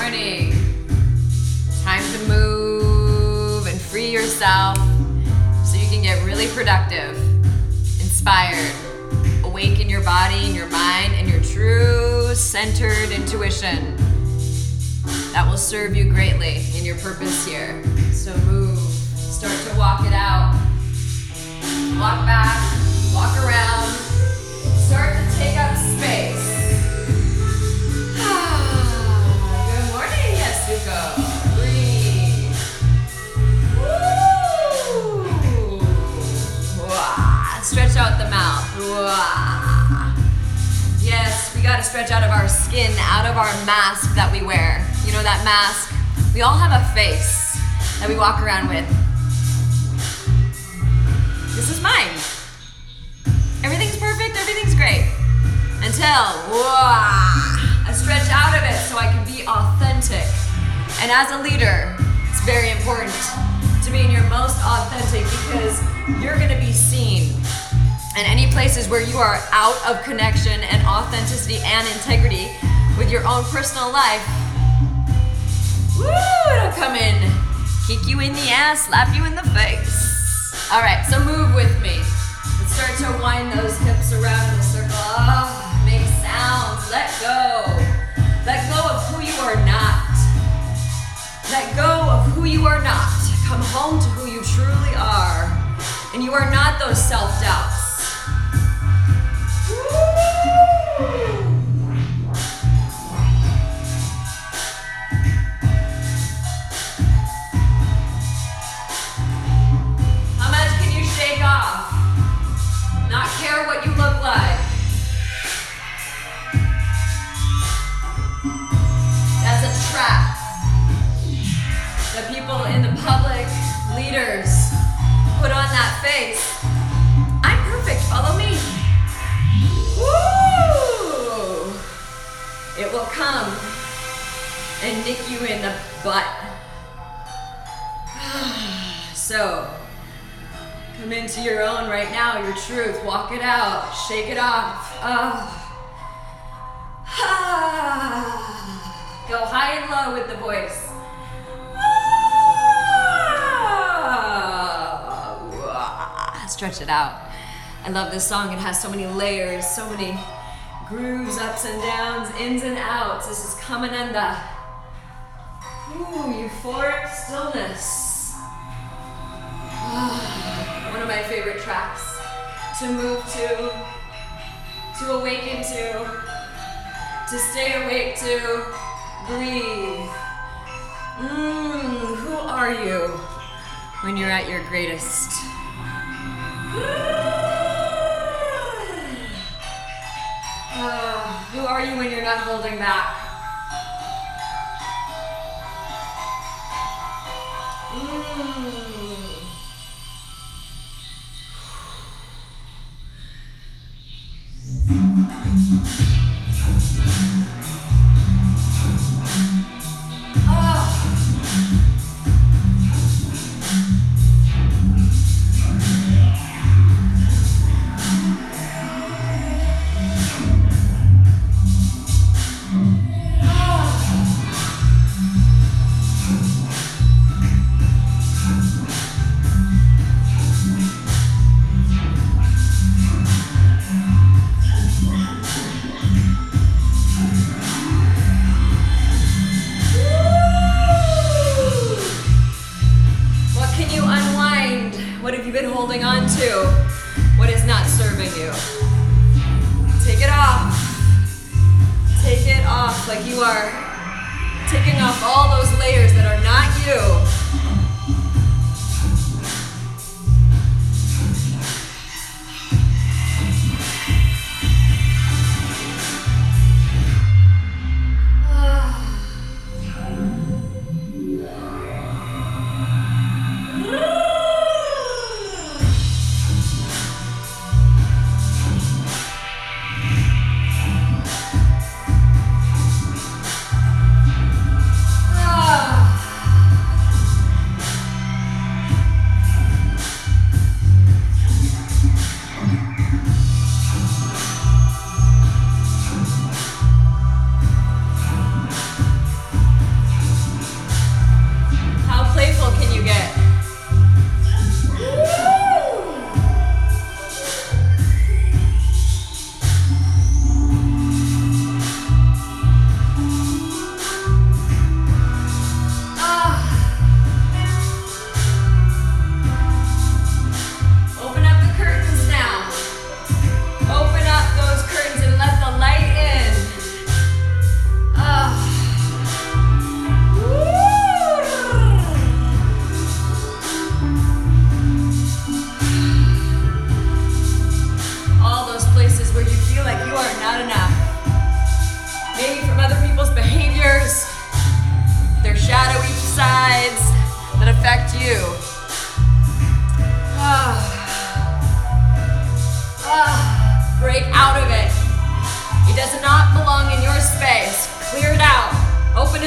morning. Time to move and free yourself so you can get really productive, inspired, awaken your body and your mind and your true centered intuition. That will serve you greatly in your purpose here. So move, start to walk it out. Walk back, walk around, start to take up space. Good morning, Yasuko. Breathe. Woo. Wah. Stretch out the mouth. Wah. Yes, we gotta stretch out of our skin, out of our mask that we wear. You know that mask? We all have a face that we walk around with. This is mine. Everything's perfect, everything's great. Until, I stretch out of it so I can be authentic. And as a leader, it's very important to be in your most authentic because you're gonna be seen. And any places where you are out of connection and authenticity and integrity with your own personal life, it'll come in, kick you in the ass, slap you in the face. All right, so move with me. Let's start to wind those hips around in a circle. Make sounds, let go. Let go of who you are not. Let go of who you are not. Come home to who you truly are. And you are not those self-doubts. Not care what you look like. That's a trap that people in the public, leaders, put on that face. I'm perfect, follow me. Woo! It will come and nick you in the butt. So, come into your own right now, your truth. Walk it out. Shake it off. Go high and low with the voice. Stretch it out. I love this song. It has so many layers, so many grooves, ups and downs, ins and outs. This is Kamananda. Euphoric stillness. One of my favorite tracks to move to awaken to stay awake to, breathe. Who are you when you're at your greatest? Who are you when you're not holding back? Like you are taking off all those layers that are not you.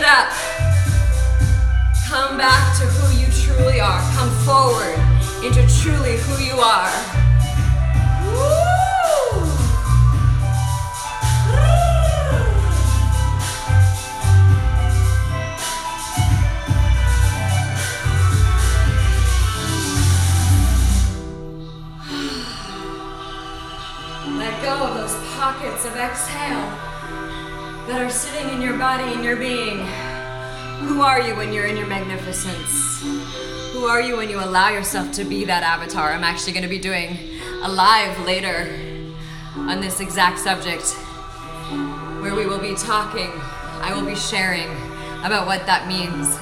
up. Come back to who you truly are. Come forward into truly who you are. Woo! Let go of those pockets of exhale that are sitting in your body and your being. Who are you when you're in your magnificence? Who are you when you allow yourself to be that avatar? I'm actually going to be doing a live later on this exact subject where we will be talking, I will be sharing about what that means.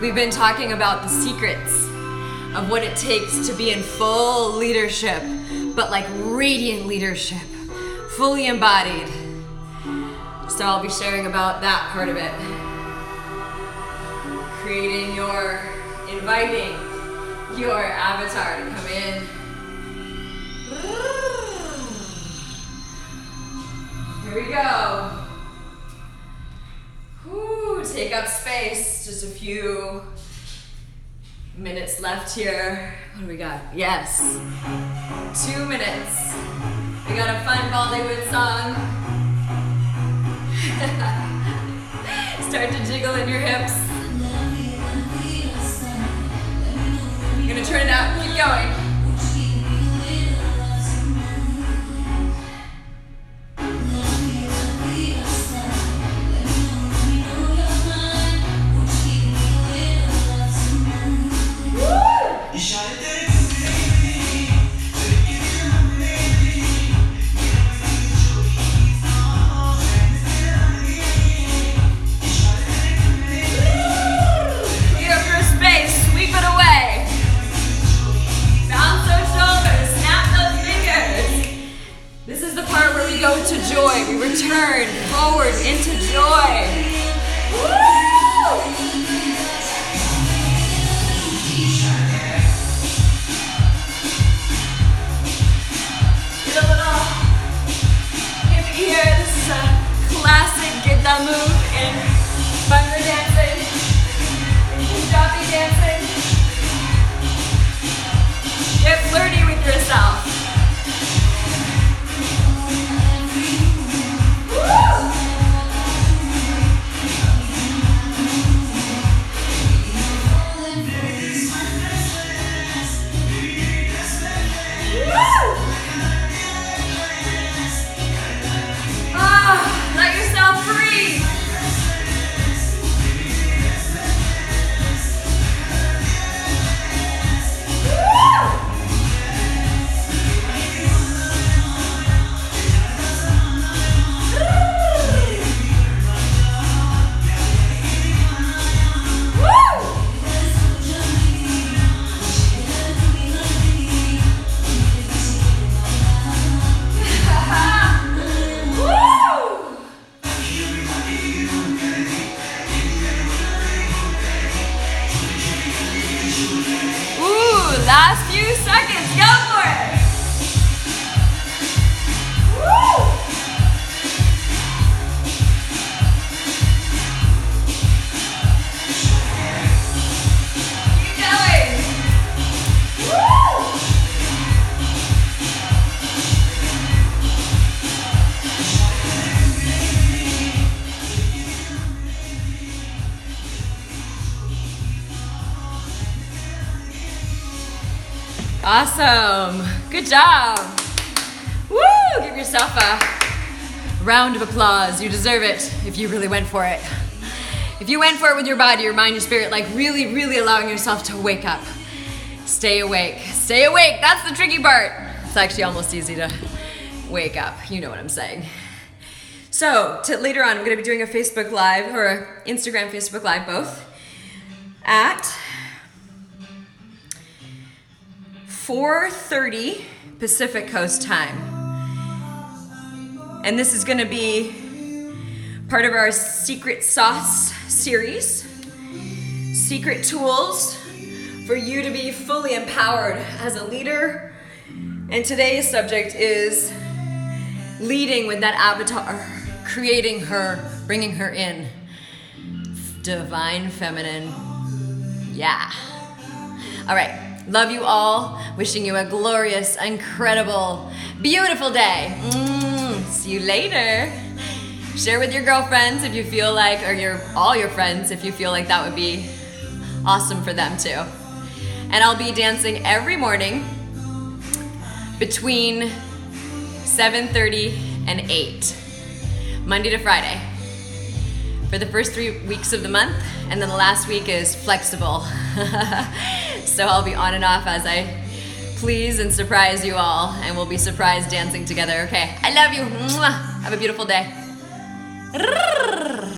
We've been talking about the secrets of what it takes to be in full leadership, but like radiant leadership, fully embodied. So I'll be sharing about that part of it. Inviting your avatar to come in. Here we go. Whew, take up space. Just a few minutes left here. What do we got? Yes. 2 minutes. We got a fun Bollywood song. Start to jiggle in your hips. You're gonna turn it out. Keep going. Joy. We return forward into joy. Woo! Get a little hippie here. This is a classic Gidda move in Bhangra dancing, in Punjabi dancing. Get flirty with yourself. Let yourself free. Last few seconds, go for it! Woo! Keep going! Woo! Awesome. Good job. Woo! Give yourself a round of applause. You deserve it if you really went for it. If you went for it with your body, your mind, your spirit, like really, really allowing yourself to wake up. Stay awake. Stay awake. That's the tricky part. It's actually almost easy to wake up. You know what I'm saying. So, later on, I'm going to be doing a Facebook Live, or Instagram, Facebook Live, both, at 4:30 Pacific Coast time. And this is going to be part of our Secret Sauce series. Secret tools for you to be fully empowered as a leader. And today's subject is leading with that avatar, creating her, bringing her in. divine feminine. Yeah. All right. Love you all. Wishing you a glorious, incredible, beautiful day. See you later. Share with your girlfriends if you feel like, or all your friends if you feel like that would be awesome for them too. And I'll be dancing every morning between 7:30 and 8, Monday to Friday, for the first 3 weeks of the month, and then the last week is flexible. So I'll be on and off as I please and surprise you all, and we'll be surprise dancing together. Okay, I love you. Mwah. Have a beautiful day.